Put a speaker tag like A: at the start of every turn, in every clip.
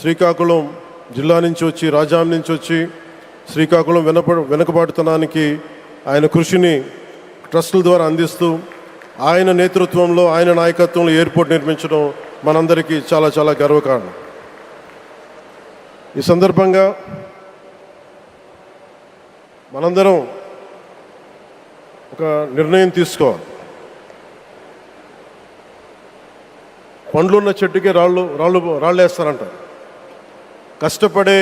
A: శ్రీకాకుళం జిల్లా నుంచి వచ్చి, రాజాం నుంచి వచ్చి శ్రీకాకుళం వెనుకబాటుతనానికి ఆయన కృషిని ట్రస్టుల ద్వారా అందిస్తూ ఆయన నేతృత్వంలో, ఆయన నాయకత్వంలో ఎయిర్పోర్ట్ నిర్మించడం మనందరికీ చాలా చాలా గర్వకారణం. ఈ సందర్భంగా మనందరం ఒక నిర్ణయం తీసుకోవాలి. పండ్లున్న చెట్టుకే రాళ్ళు వేస్తారంట. కష్టపడే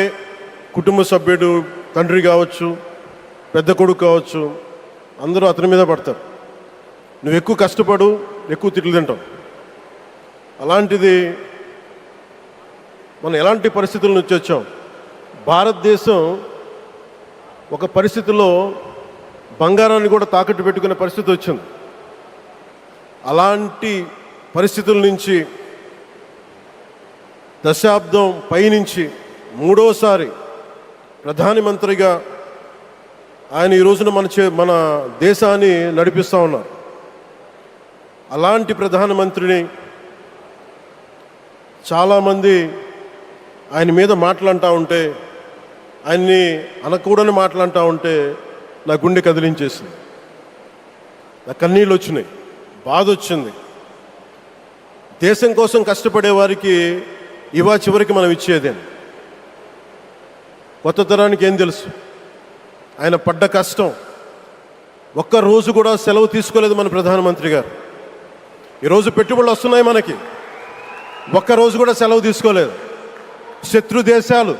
A: కుటుంబ సభ్యుడు, తండ్రి కావచ్చు, పెద్ద కొడుకు కావచ్చు, అందరూ అతని మీద పడతారు. నువ్వు ఎక్కువ కష్టపడు, ఎక్కువ తిట్లు తింటావు. అలాంటిది మనం ఎలాంటి పరిస్థితుల నుంచి వచ్చాం? భారతదేశం ఒక పరిస్థితిలో బంగారాన్ని కూడా తాకట్టు పెట్టుకునే పరిస్థితి వచ్చింది. అలాంటి పరిస్థితుల నుంచి దశాబ్దం పైనుంచి మూడోసారి ప్రధానమంత్రిగా ఆయన ఈ రోజున మన దేశాన్ని నడిపిస్తూ ఉన్నారు. అలాంటి ప్రధానమంత్రిని చాలామంది ఆయన మీద మాట్లాడుతూ ఉంటే, ఆయన్ని అనకూడని మాట్లాడుతూ ఉంటే నా గుండె కదిలించేసింది, నా కన్నీళ్ళు వచ్చినాయి, బాధ వచ్చింది. దేశం కోసం కష్టపడే వారికి చివరికి మనం ఇచ్చేదేం? కొత్త తరానికి ఏం తెలుసు? ఆయన పడ్డ కష్టం. ఒక్కరోజు కూడా సెలవు తీసుకోలేదు మన ప్రధానమంత్రి గారు. ఈరోజు పెట్టుబడులు వస్తున్నాయి మనకి, ఒక్కరోజు కూడా సెలవు తీసుకోలేదు. శత్రు దేశాలు,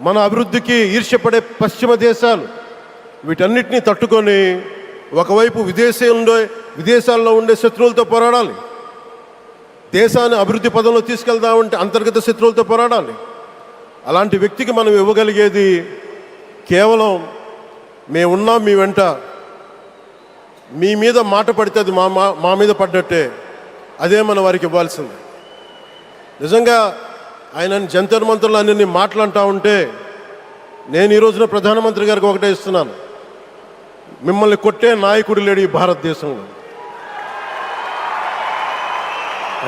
A: మన అభివృద్ధికి ఈర్ష్యపడే పశ్చిమ దేశాలు, వీటన్నిటినీ తట్టుకొని ఒకవైపు విదేశాల్లో ఉండే శత్రువులతో పోరాడాలి, దేశాన్ని అభివృద్ధి పదంలో తీసుకెళ్దామంటే అంతర్గత శత్రువులతో పోరాడాలి. అలాంటి వ్యక్తికి మనం ఇవ్వగలిగేది కేవలం మేమున్నాం మీ వెంట, మీ మీద మాట పడితే అది మా మీద పడ్డట్టే, అదే మన వారికి ఇవ్వాల్సింది. నిజంగా ఆయన జంతర్ మంతర్లు అన్ని మాట్లాడుతూ ఉంటే నేను ఈ రోజున ప్రధానమంత్రి గారికి ఒకటే ఇస్తున్నాను, మిమ్మల్ని కొట్టే నాయకుడు లేడు ఈ భారతదేశంలో,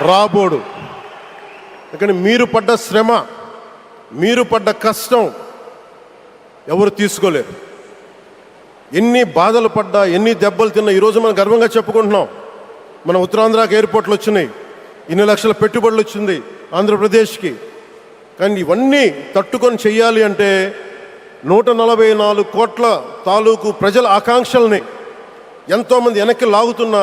A: రాబోడు. కానీ మీరు పడ్డ శ్రమ, మీరు పడ్డ కష్టం ఎవరు తీసుకోలేరు. ఎన్ని బాధలు పడ్డా, ఎన్ని దెబ్బలు తిన్నా ఈరోజు మనం గర్వంగా చెప్పుకుంటున్నాం. మన ఉత్తరాంధ్రకి ఎయిర్పోర్ట్లు వచ్చినాయి, ఇన్ని లక్షల పెట్టుబడులు వచ్చింది ఆంధ్రప్రదేశ్కి. కానీ ఇవన్నీ తట్టుకొని చెయ్యాలి అంటే 144 కోట్ల తాలూకు ప్రజల ఆకాంక్షల్ని ఎంతోమంది వెనక్కి లాగుతున్నా